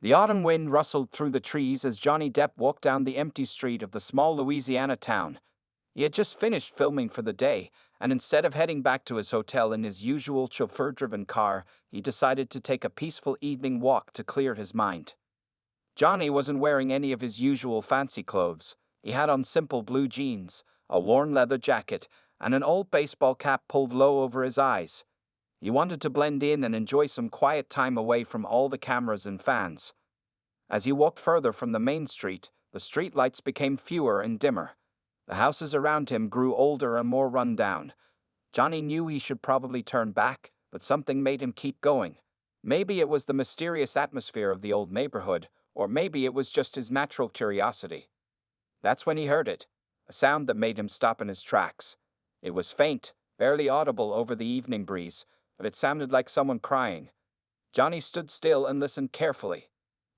The autumn wind rustled through the trees as Johnny Depp walked down the empty street of the small Louisiana town. He had just finished filming for the day, and instead of heading back to his hotel in his usual chauffeur-driven car, he decided to take a peaceful evening walk to clear his mind. Johnny wasn't wearing any of his usual fancy clothes. He had on simple blue jeans, a worn leather jacket, and an old baseball cap pulled low over his eyes. He wanted to blend in and enjoy some quiet time away from all the cameras and fans. As he walked further from the main street, the street lights became fewer and dimmer. The houses around him grew older and more run down. Johnny knew he should probably turn back, but something made him keep going. Maybe it was the mysterious atmosphere of the old neighborhood, or maybe it was just his natural curiosity. That's when he heard it, a sound that made him stop in his tracks. It was faint, barely audible over the evening breeze, but it sounded like someone crying. Johnny stood still and listened carefully.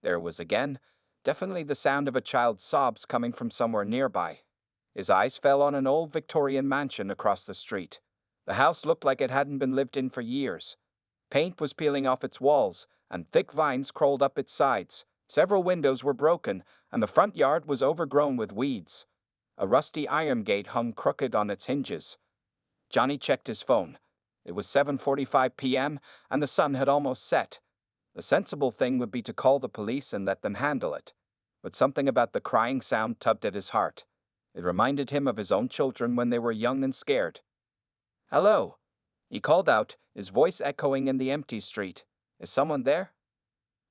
There it was again, definitely the sound of a child's sobs coming from somewhere nearby. His eyes fell on an old Victorian mansion across the street. The house looked like it hadn't been lived in for years. Paint was peeling off its walls, and thick vines crawled up its sides. Several windows were broken, and the front yard was overgrown with weeds. A rusty iron gate hung crooked on its hinges. Johnny checked his phone. It was 7:45 p.m., and the sun had almost set. The sensible thing would be to call the police and let them handle it. But something about the crying sound tugged at his heart. It reminded him of his own children when they were young and scared. "Hello," he called out, his voice echoing in the empty street. "Is someone there?"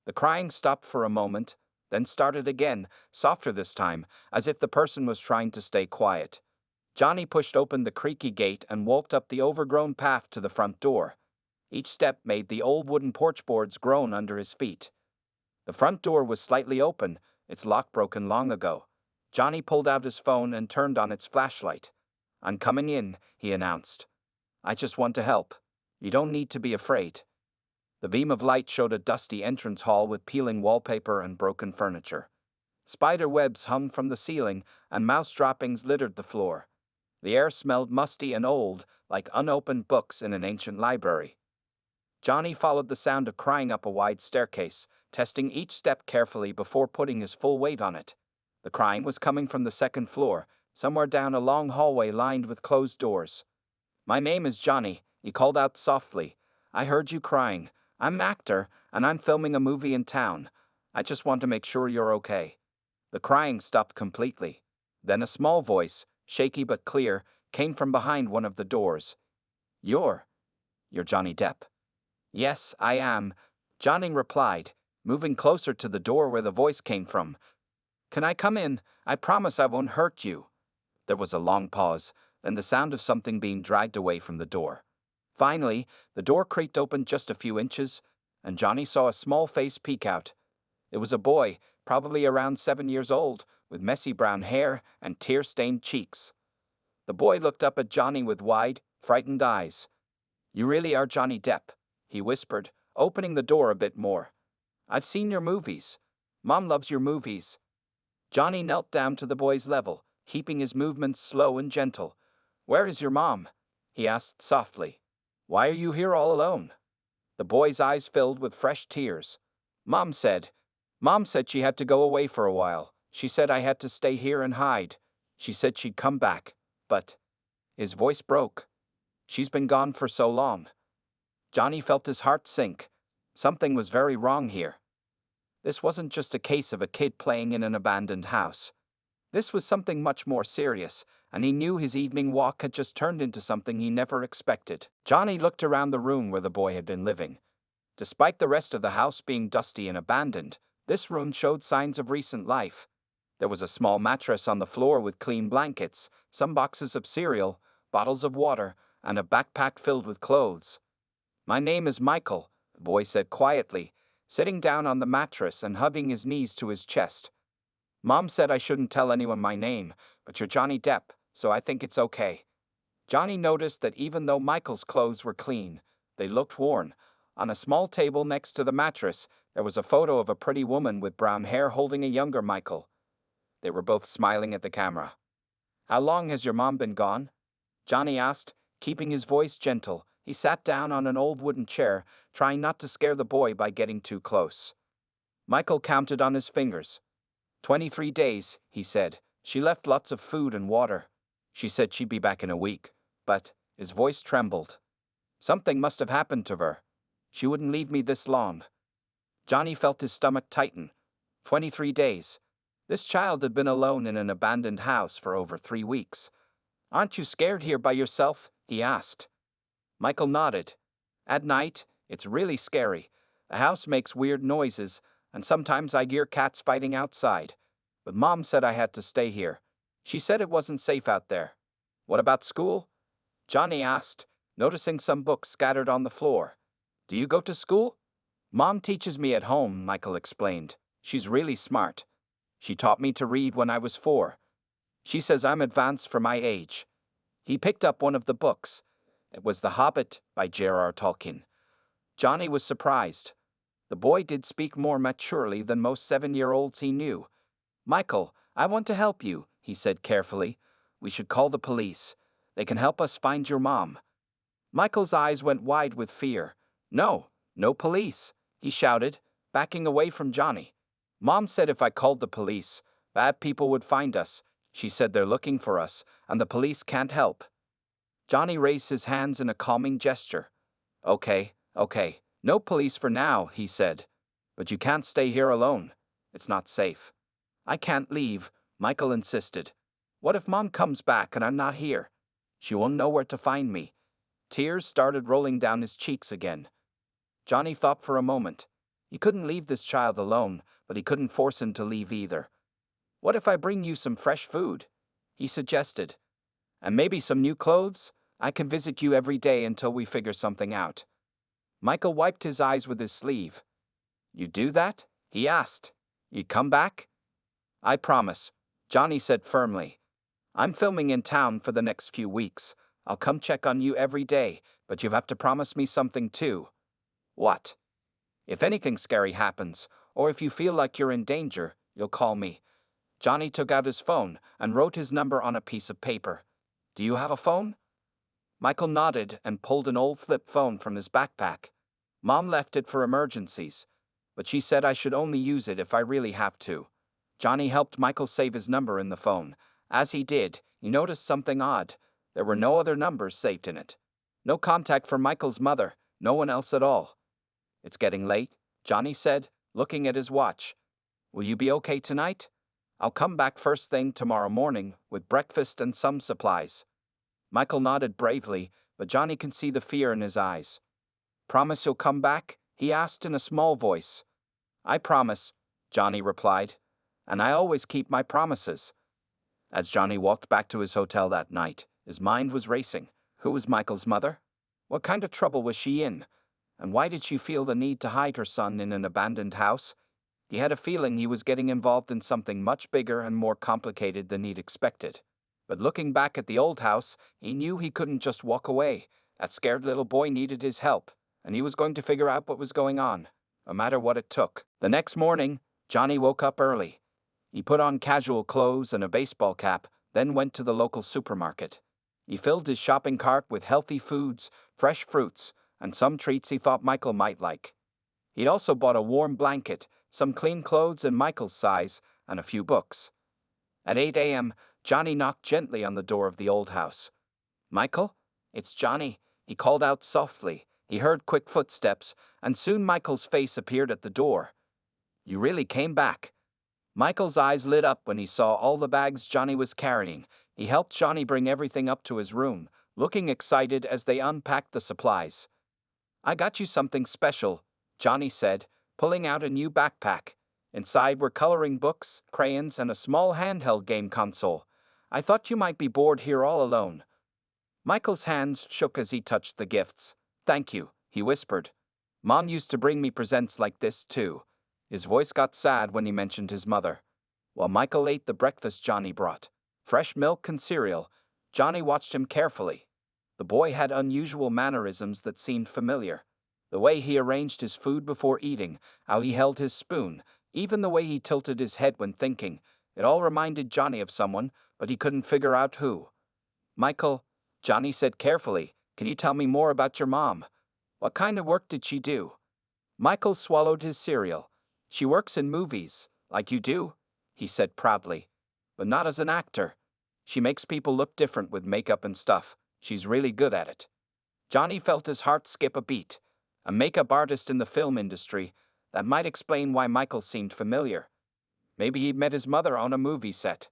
The crying stopped for a moment, then started again, softer this time, as if the person was trying to stay quiet. Johnny pushed open the creaky gate and walked up the overgrown path to the front door. Each step made the old wooden porch boards groan under his feet. The front door was slightly open, its lock broken long ago. Johnny pulled out his phone and turned on its flashlight. "I'm coming in," he announced. "I just want to help. You don't need to be afraid." The beam of light showed a dusty entrance hall with peeling wallpaper and broken furniture. Spider webs hung from the ceiling, and mouse droppings littered the floor. The air smelled musty and old, like unopened books in an ancient library. Johnny followed the sound of crying up a wide staircase, testing each step carefully before putting his full weight on it. The crying was coming from the second floor, somewhere down a long hallway lined with closed doors. "My name is Johnny," he called out softly. "I heard you crying. I'm an actor, and I'm filming a movie in town. I just want to make sure you're okay." The crying stopped completely. Then a small voice, shaky but clear, came from behind one of the doors. You're Johnny Depp." "Yes, I am," Johnny replied, moving closer to the door where the voice came from. "Can I come in? I promise I won't hurt you." There was a long pause, then the sound of something being dragged away from the door. Finally, the door creaked open just a few inches, and Johnny saw a small face peek out. It was a boy, probably around 7 years old, with messy brown hair and tear-stained cheeks. The boy looked up at Johnny with wide, frightened eyes. "You really are Johnny Depp," he whispered, opening the door a bit more. "I've seen your movies. Mom loves your movies." Johnny knelt down to the boy's level, keeping his movements slow and gentle. "Where is your mom?" he asked softly. "Why are you here all alone?" The boy's eyes filled with fresh tears. Mom said she had to go away for a while. She said I had to stay here and hide. She said she'd come back, but..." His voice broke. "She's been gone for so long." Johnny felt his heart sink. Something was very wrong here. This wasn't just a case of a kid playing in an abandoned house. This was something much more serious, and he knew his evening walk had just turned into something he never expected. Johnny looked around the room where the boy had been living. Despite the rest of the house being dusty and abandoned, this room showed signs of recent life. There was a small mattress on the floor with clean blankets, some boxes of cereal, bottles of water, and a backpack filled with clothes. "My name is Michael," the boy said quietly, sitting down on the mattress and hugging his knees to his chest. "Mom said I shouldn't tell anyone my name, but you're Johnny Depp, so I think it's okay." Johnny noticed that even though Michael's clothes were clean, they looked worn. On a small table next to the mattress, there was a photo of a pretty woman with brown hair holding a younger Michael. They were both smiling at the camera. "How long has your mom been gone?" Johnny asked, keeping his voice gentle. He sat down on an old wooden chair, trying not to scare the boy by getting too close. Michael counted on his fingers. 23 days, he said. She left lots of food and water. She said she'd be back in a week, but his voice trembled. Something must have happened to her. She wouldn't leave me this long. Johnny felt his stomach tighten. 23 days. This child had been alone in an abandoned house for over 3 weeks. Aren't you scared here by yourself? He asked. Michael nodded. At night, it's really scary. The house makes weird noises, and sometimes I hear cats fighting outside. But Mom said I had to stay here. She said it wasn't safe out there. What about school? Johnny asked, noticing some books scattered on the floor. Do you go to school? Mom teaches me at home, Michael explained. She's really smart. She taught me to read when I was 4. She says I'm advanced for my age. He picked up one of the books. It was The Hobbit by J.R.R. Tolkien. Johnny was surprised. The boy did speak more maturely than most 7-year-olds he knew. Michael, I want to help you, he said carefully. We should call the police. They can help us find your mom. Michael's eyes went wide with fear. No, no police, he shouted, backing away from Johnny. Mom said if I called the police, bad people would find us. She said they're looking for us, and the police can't help. Johnny raised his hands in a calming gesture. Okay, no police for now, he said. But you can't stay here alone. It's not safe. I can't leave, Michael insisted. What if Mom comes back and I'm not here? She won't know where to find me. Tears started rolling down his cheeks again. Johnny thought for a moment. He couldn't leave this child alone, but he couldn't force him to leave either. What if I bring you some fresh food? He suggested. And maybe some new clothes? I can visit you every day until we figure something out. Michael wiped his eyes with his sleeve. You do that? He asked. You come back? I promise, Johnny said firmly. I'm filming in town for the next few weeks. I'll come check on you every day, but you have to promise me something too. What? If anything scary happens, or if you feel like you're in danger, you'll call me. Johnny took out his phone and wrote his number on a piece of paper. Do you have a phone? Michael nodded and pulled an old flip phone from his backpack. Mom left it for emergencies, but she said I should only use it if I really have to. Johnny helped Michael save his number in the phone. As he did, he noticed something odd. There were no other numbers saved in it. No contact from Michael's mother, no one else at all. It's getting late, Johnny said, looking at his watch. Will you be okay tonight? I'll come back first thing tomorrow morning with breakfast and some supplies. Michael nodded bravely, but Johnny could see the fear in his eyes. Promise you'll come back? He asked in a small voice. I promise, Johnny replied, and I always keep my promises. As Johnny walked back to his hotel that night, his mind was racing. Who was Michael's mother? What kind of trouble was she in? And why did she feel the need to hide her son in an abandoned house? He had a feeling he was getting involved in something much bigger and more complicated than he'd expected. But looking back at the old house, he knew he couldn't just walk away. That scared little boy needed his help, and he was going to figure out what was going on, no matter what it took. The next morning, Johnny woke up early. He put on casual clothes and a baseball cap, then went to the local supermarket. He filled his shopping cart with healthy foods, fresh fruits, and some treats he thought Michael might like. He'd also bought a warm blanket, some clean clothes in Michael's size, and a few books. At 8 a.m., Johnny knocked gently on the door of the old house. Michael? It's Johnny, he called out softly. He heard quick footsteps, and soon Michael's face appeared at the door. You really came back. Michael's eyes lit up when he saw all the bags Johnny was carrying. He helped Johnny bring everything up to his room, looking excited as they unpacked the supplies. I got you something special, Johnny said, pulling out a new backpack. Inside were coloring books, crayons, and a small handheld game console. I thought you might be bored here all alone. Michael's hands shook as he touched the gifts. Thank you, he whispered. Mom used to bring me presents like this too. His voice got sad when he mentioned his mother. While Michael ate the breakfast Johnny brought, fresh milk and cereal, Johnny watched him carefully. The boy had unusual mannerisms that seemed familiar. The way he arranged his food before eating, how he held his spoon, even the way he tilted his head when thinking, it all reminded Johnny of someone, but he couldn't figure out who. Michael, Johnny said carefully, can you tell me more about your mom? What kind of work did she do? Michael swallowed his cereal. She works in movies, like you do, he said proudly. But not as an actor. She makes people look different with makeup and stuff. She's really good at it. Johnny felt his heart skip a beat. A makeup artist in the film industry, that might explain why Michael seemed familiar. Maybe he'd met his mother on a movie set.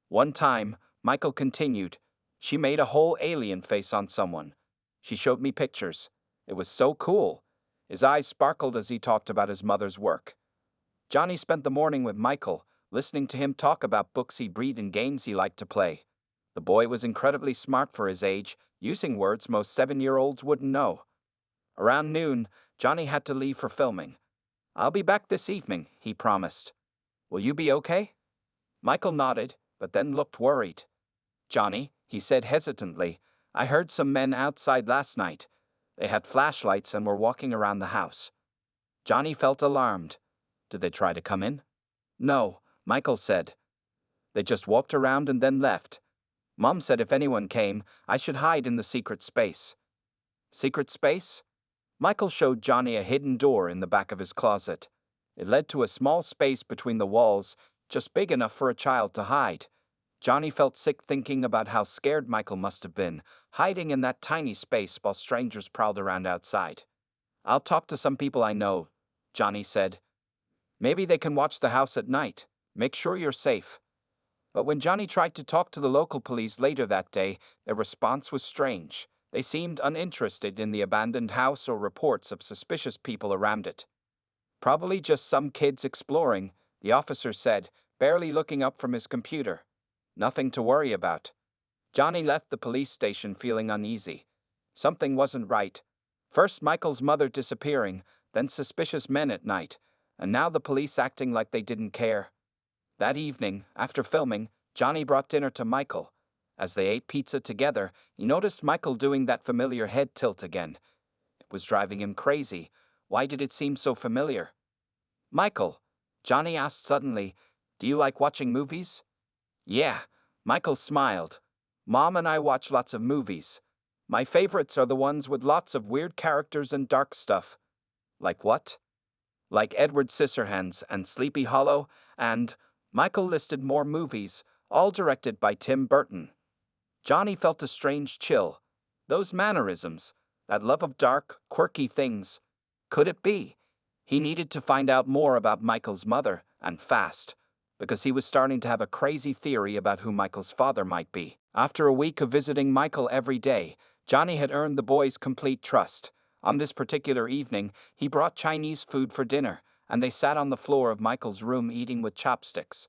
One time, Michael continued, she made a whole alien face on someone. She showed me pictures. It was so cool. His eyes sparkled as he talked about his mother's work. Johnny spent the morning with Michael, listening to him talk about books he'd read and games he liked to play. The boy was incredibly smart for his age, using words most 7-year-olds wouldn't know. Around noon, Johnny had to leave for filming. I'll be back this evening, he promised. Will you be okay? Michael nodded, but then looked worried. Johnny, he said hesitantly, I heard some men outside last night. They had flashlights and were walking around the house. Johnny felt alarmed. Did they try to come in? No, Michael said. They just walked around and then left. Mom said if anyone came, I should hide in the secret space. Secret space? Michael showed Johnny a hidden door in the back of his closet. It led to a small space between the walls, just big enough for a child to hide. Johnny felt sick thinking about how scared Michael must have been, hiding in that tiny space while strangers prowled around outside. I'll talk to some people I know, Johnny said. Maybe they can watch the house at night. Make sure you're safe. But when Johnny tried to talk to the local police later that day, their response was strange. They seemed uninterested in the abandoned house or reports of suspicious people around it. Probably just some kids exploring, the officer said, barely looking up from his computer. Nothing to worry about. Johnny left the police station feeling uneasy. Something wasn't right. First Michael's mother disappearing, then suspicious men at night, and now the police acting like they didn't care. That evening, after filming, Johnny brought dinner to Michael. As they ate pizza together, he noticed Michael doing that familiar head tilt again. It was driving him crazy. Why did it seem so familiar? Michael, Johnny asked suddenly, do you like watching movies? Yeah, Michael smiled. Mom and I watch lots of movies. My favorites are the ones with lots of weird characters and dark stuff. Like what? Like Edward Scissorhands and Sleepy Hollow, and Michael listed more movies, all directed by Tim Burton. Johnny felt a strange chill. Those mannerisms, that love of dark, quirky things. Could it be? He needed to find out more about Michael's mother, and fast, because he was starting to have a crazy theory about who Michael's father might be. After a week of visiting Michael every day, Johnny had earned the boy's complete trust. On this particular evening, he brought Chinese food for dinner, and they sat on the floor of Michael's room eating with chopsticks.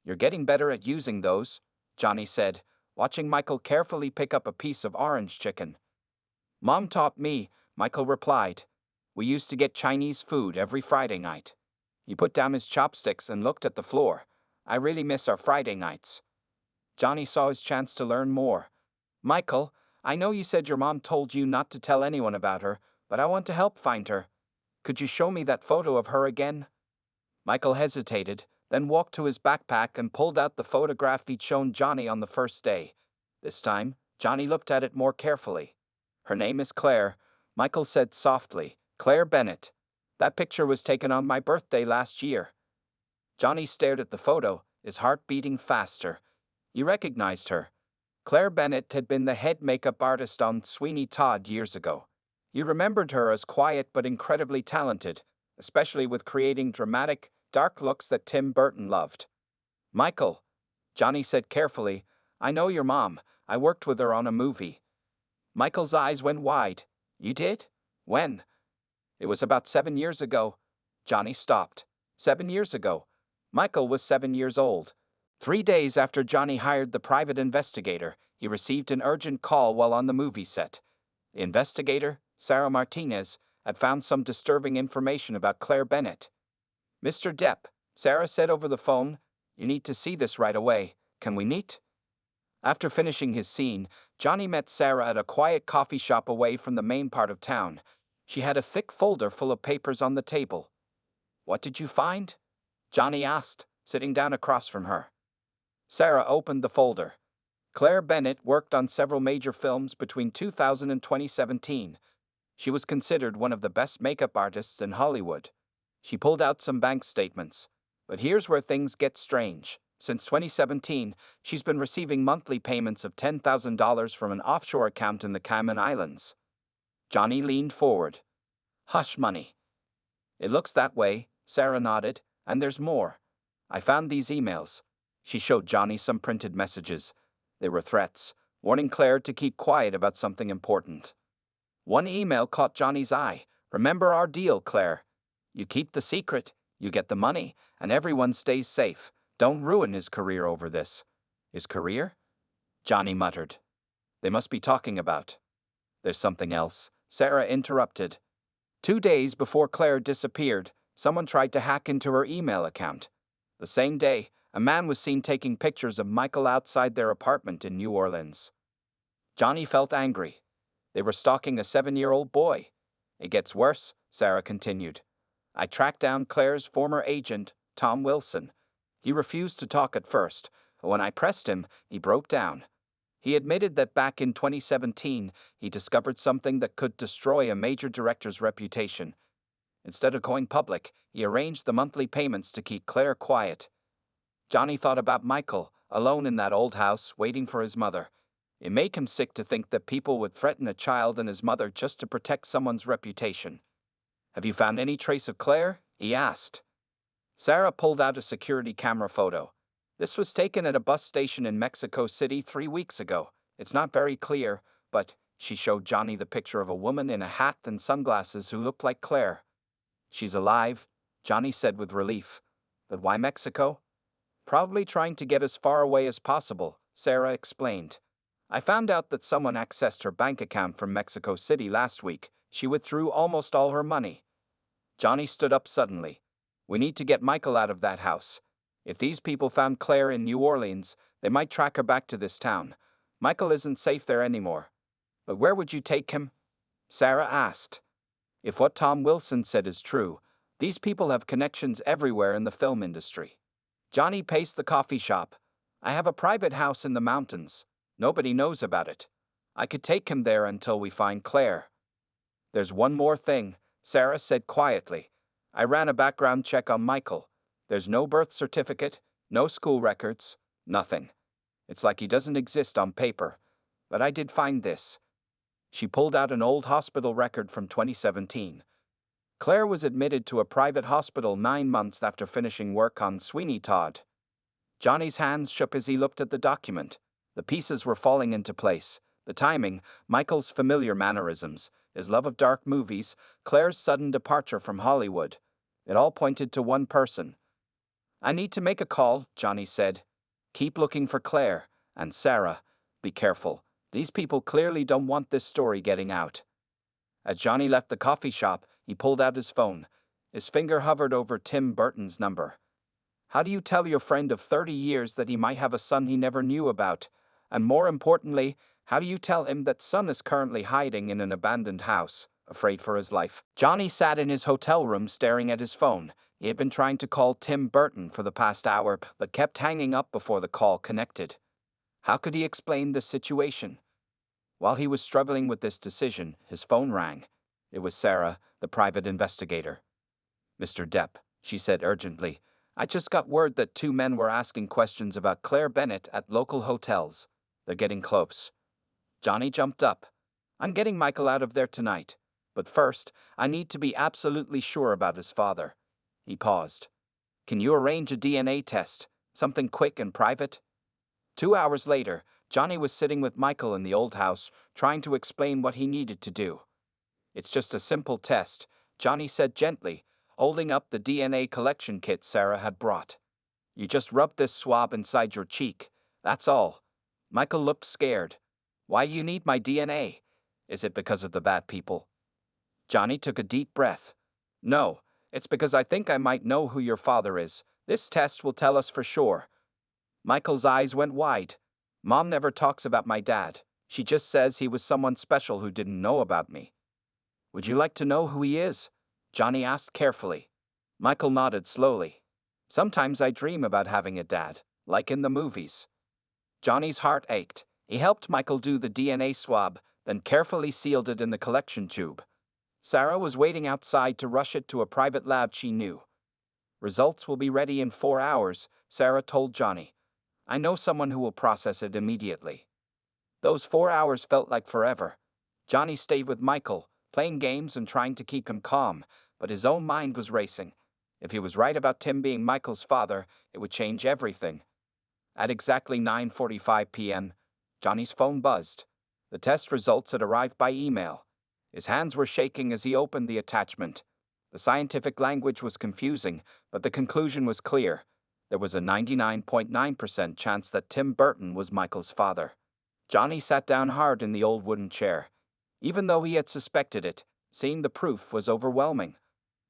You're getting better at using those, Johnny said, watching Michael carefully pick up a piece of orange chicken. Mom taught me, Michael replied. We used to get Chinese food every Friday night. He put down his chopsticks and looked at the floor. I really miss our Friday nights. Johnny saw his chance to learn more. Michael, I know you said your mom told you not to tell anyone about her, but I want to help find her. Could you show me that photo of her again? Michael hesitated, then walked to his backpack and pulled out the photograph he'd shown Johnny on the first day. This time, Johnny looked at it more carefully. Her name is Claire, Michael said softly. Claire Bennett. That picture was taken on my birthday last year. Johnny stared at the photo, his heart beating faster. He recognized her. Claire Bennett had been the head makeup artist on Sweeney Todd years ago. He remembered her as quiet but incredibly talented, especially with creating dramatic, dark looks that Tim Burton loved. Michael, Johnny said carefully, I know your mom. I worked with her on a movie. Michael's eyes went wide. You did? When? It was about 7 years ago. Johnny stopped. 7 years ago. Michael was 7 years old. 3 days after Johnny hired the private investigator, he received an urgent call while on the movie set. The investigator, Sarah Martinez, had found some disturbing information about Claire Bennett. Mr. Depp, Sarah said over the phone, you need to see this right away. Can we meet? After finishing his scene, Johnny met Sarah at a quiet coffee shop away from the main part of town. She had a thick folder full of papers on the table. What did you find? Johnny asked, sitting down across from her. Sarah opened the folder. Claire Bennett worked on several major films between 2000 and 2017. She was considered one of the best makeup artists in Hollywood. She pulled out some bank statements. But here's where things get strange. Since 2017, she's been receiving monthly payments of $10,000 from an offshore account in the Cayman Islands. Johnny leaned forward. Hush money. It looks that way, Sarah nodded, and there's more. I found these emails. She showed Johnny some printed messages. They were threats, warning Claire to keep quiet about something important. One email caught Johnny's eye. Remember our deal, Claire. You keep the secret, you get the money, and everyone stays safe. Don't ruin his career over this. His career? Johnny muttered. They must be talking about. There's something else, Sarah interrupted. 2 days before Claire disappeared, someone tried to hack into her email account. The same day, a man was seen taking pictures of Michael outside their apartment in New Orleans. Johnny felt angry. They were stalking a 7-year-old boy. It gets worse, Sarah continued. I tracked down Claire's former agent, Tom Wilson. He refused to talk at first, but when I pressed him, he broke down. He admitted that back in 2017, he discovered something that could destroy a major director's reputation. Instead of going public, he arranged the monthly payments to keep Claire quiet. Johnny thought about Michael, alone in that old house, waiting for his mother. It made him sick to think that people would threaten a child and his mother just to protect someone's reputation. Have you found any trace of Claire? He asked. Sarah pulled out a security camera photo. This was taken at a bus station in Mexico City 3 weeks ago. It's not very clear, but she showed Johnny the picture of a woman in a hat and sunglasses who looked like Claire. She's alive, Johnny said with relief. But why Mexico? Probably trying to get as far away as possible, Sarah explained. I found out that someone accessed her bank account from Mexico City last week. She withdrew almost all her money. Johnny stood up suddenly. We need to get Michael out of that house. If these people found Claire in New Orleans, they might track her back to this town. Michael isn't safe there anymore. But where would you take him? Sarah asked. If what Tom Wilson said is true, these people have connections everywhere in the film industry. Johnny paced the coffee shop. I have a private house in the mountains. Nobody knows about it. I could take him there until we find Claire. There's one more thing, Sarah said quietly. I ran a background check on Michael. There's no birth certificate, no school records, nothing. It's like he doesn't exist on paper. But I did find this. She pulled out an old hospital record from 2017. Claire was admitted to a private hospital 9 months after finishing work on Sweeney Todd. Johnny's hands shook as he looked at the document. The pieces were falling into place. The timing, Michael's familiar mannerisms, his love of dark movies, Claire's sudden departure from Hollywood. It all pointed to one person. I need to make a call, Johnny said. Keep looking for Claire. And Sarah, be careful. These people clearly don't want this story getting out. As Johnny left the coffee shop, he pulled out his phone. His finger hovered over Tim Burton's number. How do you tell your friend of 30 years that he might have a son he never knew about? And more importantly, how do you tell him that son is currently hiding in an abandoned house, afraid for his life? Johnny sat in his hotel room staring at his phone. He had been trying to call Tim Burton for the past hour, but kept hanging up before the call connected. How could he explain this situation? While he was struggling with this decision, his phone rang. It was Sarah, the private investigator. Mr. Depp, she said urgently, I just got word that 2 men were asking questions about Claire Bennett at local hotels. They're getting close. Johnny jumped up. I'm getting Michael out of there tonight. But first, I need to be absolutely sure about his father. He paused. Can you arrange a DNA test? Something quick and private? 2 hours later, Johnny was sitting with Michael in the old house, trying to explain what he needed to do. It's just a simple test, Johnny said gently, holding up the DNA collection kit Sarah had brought. You just rub this swab inside your cheek, that's all. Michael looked scared. Why do you need my DNA? Is it because of the bad people? Johnny took a deep breath. No, it's because I think I might know who your father is. This test will tell us for sure. Michael's eyes went wide. Mom never talks about my dad. She just says he was someone special who didn't know about me. Would you like to know who he is? Johnny asked carefully. Michael nodded slowly. Sometimes I dream about having a dad, like in the movies. Johnny's heart ached. He helped Michael do the DNA swab, then carefully sealed it in the collection tube. Sarah was waiting outside to rush it to a private lab she knew. Results will be ready in 4 hours, Sarah told Johnny. I know someone who will process it immediately. Those 4 hours felt like forever. Johnny stayed with Michael, playing games and trying to keep him calm, but his own mind was racing. If he was right about Tim being Michael's father, it would change everything. At exactly 9:45 p.m., Johnny's phone buzzed. The test results had arrived by email. His hands were shaking as he opened the attachment. The scientific language was confusing, but the conclusion was clear. There was a 99.9% chance that Tim Burton was Michael's father. Johnny sat down hard in the old wooden chair. Even though he had suspected it, seeing the proof was overwhelming.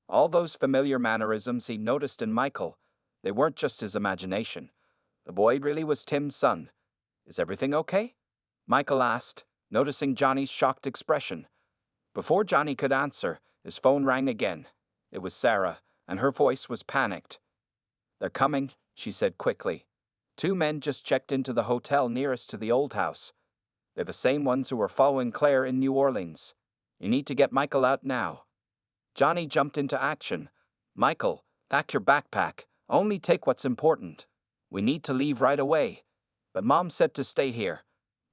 All those familiar mannerisms he noticed in Michael, they weren't just his imagination. The boy really was Tim's son. Is everything okay? Michael asked, noticing Johnny's shocked expression. Before Johnny could answer, his phone rang again. It was Sarah, and her voice was panicked. They're coming, she said quickly. 2 men just checked into the hotel nearest to the old house. They're the same ones who were following Claire in New Orleans. You need to get Michael out now. Johnny jumped into action. Michael, pack your backpack. Only take what's important. We need to leave right away. But Mom said to stay here.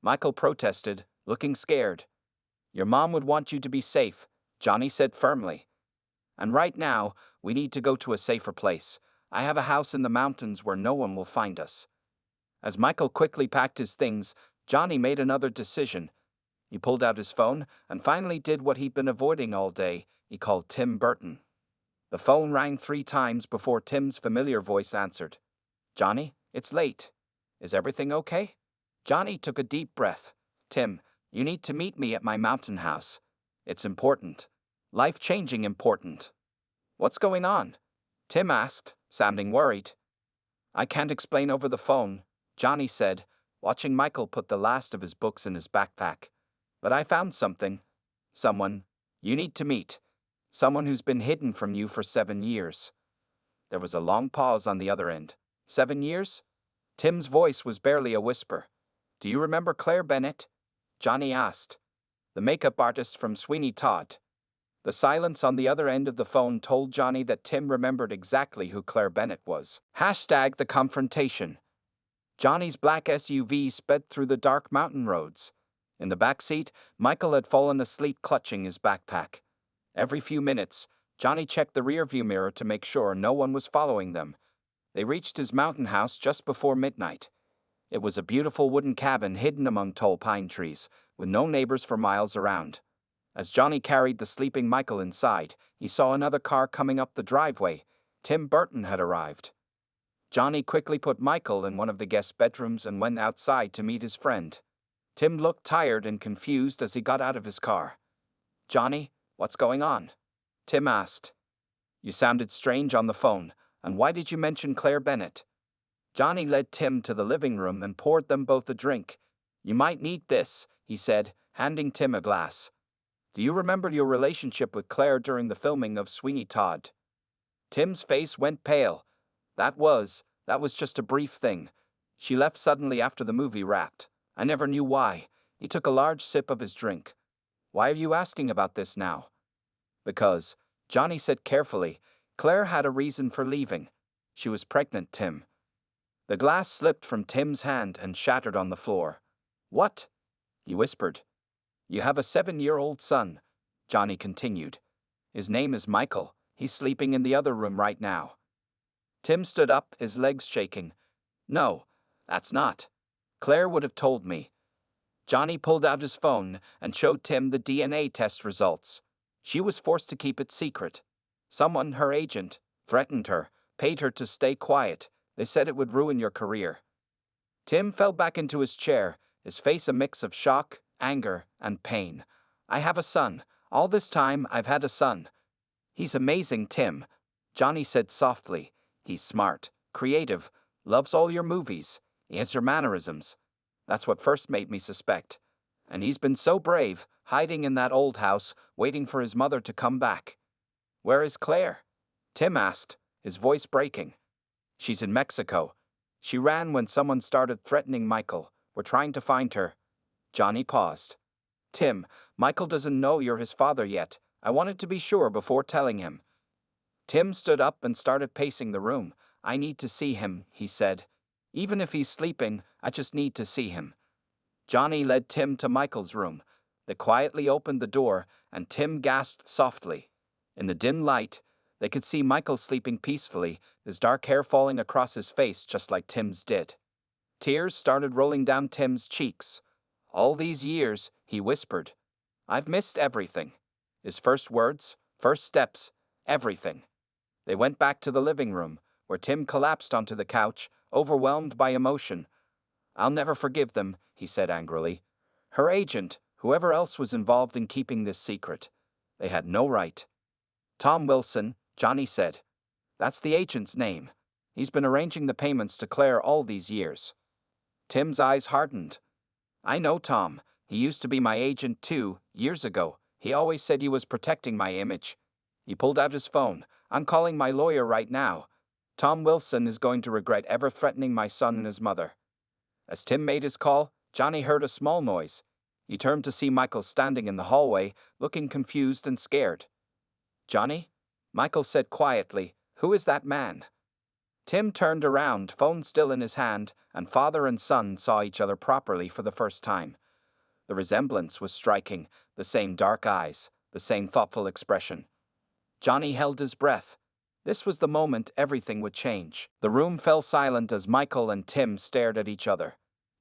Michael protested, looking scared. Your mom would want you to be safe, Johnny said firmly. And right now, we need to go to a safer place. I have a house in the mountains where no one will find us. As Michael quickly packed his things, Johnny made another decision. He pulled out his phone and finally did what he'd been avoiding all day. He called Tim Burton. The phone rang 3 times before Tim's familiar voice answered. Johnny, it's late. Is everything okay? Johnny took a deep breath. Tim, you need to meet me at my mountain house. It's important. Life-changing important. What's going on? Tim asked, sounding worried. I can't explain over the phone, Johnny said, watching Michael put the last of his books in his backpack. But I found something. Someone you need to meet. Someone who's been hidden from you for 7 years. There was a long pause on the other end. 7 years? Tim's voice was barely a whisper. Do you remember Claire Bennett? Johnny asked. The makeup artist from Sweeney Todd. The silence on the other end of the phone told Johnny that Tim remembered exactly who Claire Bennett was. Hashtag the confrontation. Johnny's black SUV sped through the dark mountain roads. In the back seat, Michael had fallen asleep clutching his backpack. Every few minutes, Johnny checked the rearview mirror to make sure no one was following them. They reached his mountain house just before midnight. It was a beautiful wooden cabin hidden among tall pine trees, with no neighbors for miles around. As Johnny carried the sleeping Michael inside, he saw another car coming up the driveway. Tim Burton had arrived. Johnny quickly put Michael in one of the guest bedrooms and went outside to meet his friend. Tim looked tired and confused as he got out of his car. Johnny, what's going on? Tim asked. You sounded strange on the phone, and why did you mention Claire Bennett? Johnny led Tim to the living room and poured them both a drink. You might need this, he said, handing Tim a glass. Do you remember your relationship with Claire during the filming of Sweeney Todd? Tim's face went pale. That was just a brief thing. She left suddenly after the movie wrapped. I never knew why. He took a large sip of his drink. Why are you asking about this now? Because, Johnny said carefully, Claire had a reason for leaving. She was pregnant, Tim. The glass slipped from Tim's hand and shattered on the floor. What? He whispered. You have a 7-year-old son, Johnny continued. His name is Michael. He's sleeping in the other room right now. Tim stood up, his legs shaking. No, that's not. Claire would have told me. Johnny pulled out his phone and showed Tim the DNA test results. She was forced to keep it secret. Someone, her agent, threatened her, paid her to stay quiet. They said it would ruin your career. Tim fell back into his chair, his face a mix of shock, anger, and pain. I have a son. All this time, I've had a son. He's amazing, Tim, Johnny said softly. He's smart, creative, loves all your movies. He has your mannerisms. That's what first made me suspect. And he's been so brave, hiding in that old house, waiting for his mother to come back. Where is Claire? Tim asked, his voice breaking. She's in Mexico. She ran when someone started threatening Michael. We're trying to find her. Johnny paused. Tim, Michael doesn't know you're his father yet. I wanted to be sure before telling him. Tim stood up and started pacing the room. I need to see him, he said. Even if he's sleeping, I just need to see him. Johnny led Tim to Michael's room. They quietly opened the door, and Tim gasped softly. In the dim light, they could see Michael sleeping peacefully, his dark hair falling across his face just like Tim's did. Tears started rolling down Tim's cheeks. All these years, he whispered. I've missed everything. His first words, first steps, everything. They went back to the living room, where Tim collapsed onto the couch, overwhelmed by emotion. I'll never forgive them, he said angrily. Her agent, whoever else was involved in keeping this secret. They had no right. Tom Wilson, Johnny said. That's the agent's name. He's been arranging the payments to Claire all these years. Tim's eyes hardened. I know Tom. He used to be my agent too, years ago. He always said he was protecting my image. He pulled out his phone. I'm calling my lawyer right now. Tom Wilson is going to regret ever threatening my son and his mother. As Tim made his call, Johnny heard a small noise. He turned to see Michael standing in the hallway, looking confused and scared. Johnny? Michael said quietly, who is that man? Tim turned around, phone still in his hand, and father and son saw each other properly for the first time. The resemblance was striking, the same dark eyes, the same thoughtful expression. Johnny held his breath. This was the moment everything would change. The room fell silent as Michael and Tim stared at each other.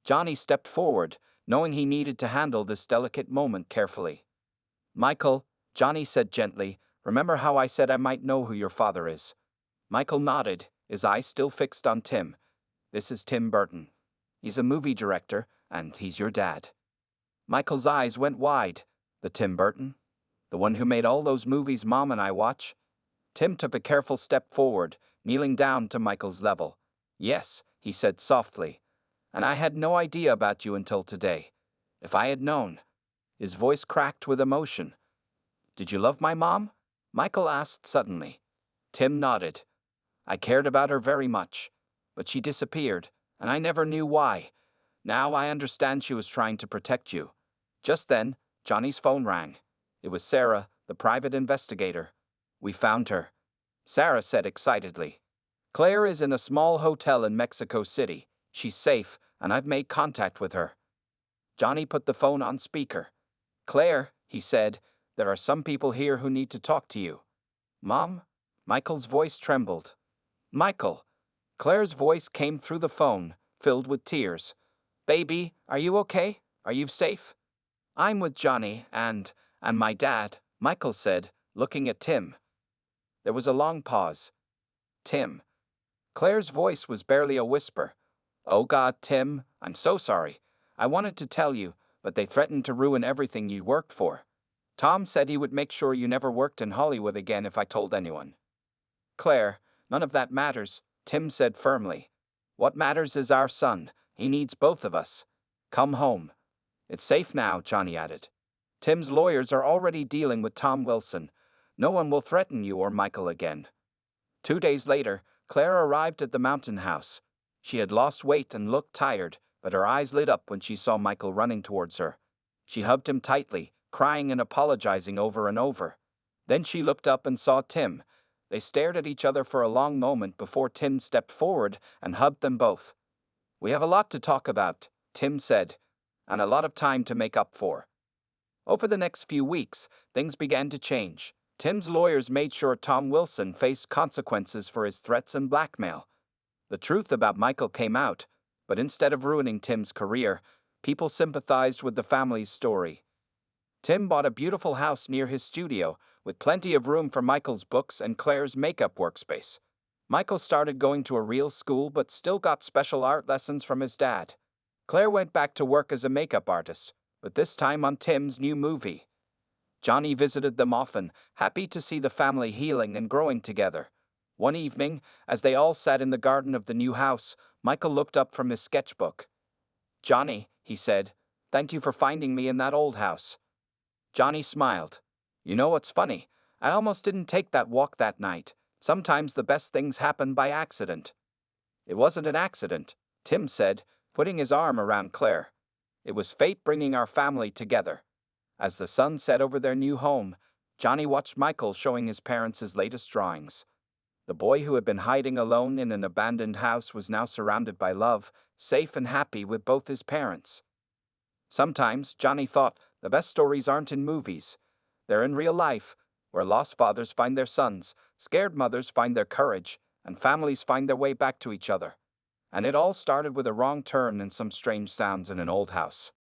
Johnny stepped forward, knowing he needed to handle this delicate moment carefully. Michael, Johnny said gently, remember how I said I might know who your father is? Michael nodded, his eyes still fixed on Tim. This is Tim Burton. He's a movie director, and he's your dad. Michael's eyes went wide. The Tim Burton? The one who made all those movies Mom and I watch? Tim took a careful step forward, kneeling down to Michael's level. Yes, he said softly. And I had no idea about you until today. If I had known. His voice cracked with emotion. Did you love my mom? Michael asked suddenly. Tim nodded. I cared about her very much. But she disappeared, and I never knew why. Now I understand she was trying to protect you. Just then, Johnny's phone rang. It was Sarah, the private investigator. We found her, Sarah said excitedly. Claire is in a small hotel in Mexico City. She's safe, and I've made contact with her. Johnny put the phone on speaker. Claire, he said, there are some people here who need to talk to you. Mom? Michael's voice trembled. Michael. Claire's voice came through the phone, filled with tears. Baby, are you okay? Are you safe? I'm with Johnny and my dad, Michael said, looking at Tim. There was a long pause. Tim. Claire's voice was barely a whisper. Oh God, Tim, I'm so sorry. I wanted to tell you, but they threatened to ruin everything you worked for. Tom said he would make sure you never worked in Hollywood again if I told anyone. Claire, none of that matters, Tim said firmly. What matters is our son. He needs both of us. Come home. It's safe now, Johnny added. Tim's lawyers are already dealing with Tom Wilson. No one will threaten you or Michael again. 2 days later, Claire arrived at the mountain house. She had lost weight and looked tired, but her eyes lit up when she saw Michael running towards her. She hugged him tightly, crying and apologizing over and over. Then she looked up and saw Tim. They stared at each other for a long moment before Tim stepped forward and hugged them both. We have a lot to talk about, Tim said, and a lot of time to make up for. Over the next few weeks, things began to change. Tim's lawyers made sure Tom Wilson faced consequences for his threats and blackmail. The truth about Michael came out, but instead of ruining Tim's career, people sympathized with the family's story. Tim bought a beautiful house near his studio, with plenty of room for Michael's books and Claire's makeup workspace. Michael started going to a real school but still got special art lessons from his dad. Claire went back to work as a makeup artist, but this time on Tim's new movie. Johnny visited them often, happy to see the family healing and growing together. One evening, as they all sat in the garden of the new house, Michael looked up from his sketchbook. Johnny, he said, thank you for finding me in that old house. Johnny smiled. You know what's funny? I almost didn't take that walk that night. Sometimes the best things happen by accident. It wasn't an accident, Tim said, putting his arm around Claire. It was fate bringing our family together. As the sun set over their new home, Johnny watched Michael showing his parents his latest drawings. The boy who had been hiding alone in an abandoned house was now surrounded by love, safe and happy with both his parents. Sometimes, Johnny thought, the best stories aren't in movies. They're in real life, where lost fathers find their sons, scared mothers find their courage, and families find their way back to each other. And it all started with a wrong turn and some strange sounds in an old house.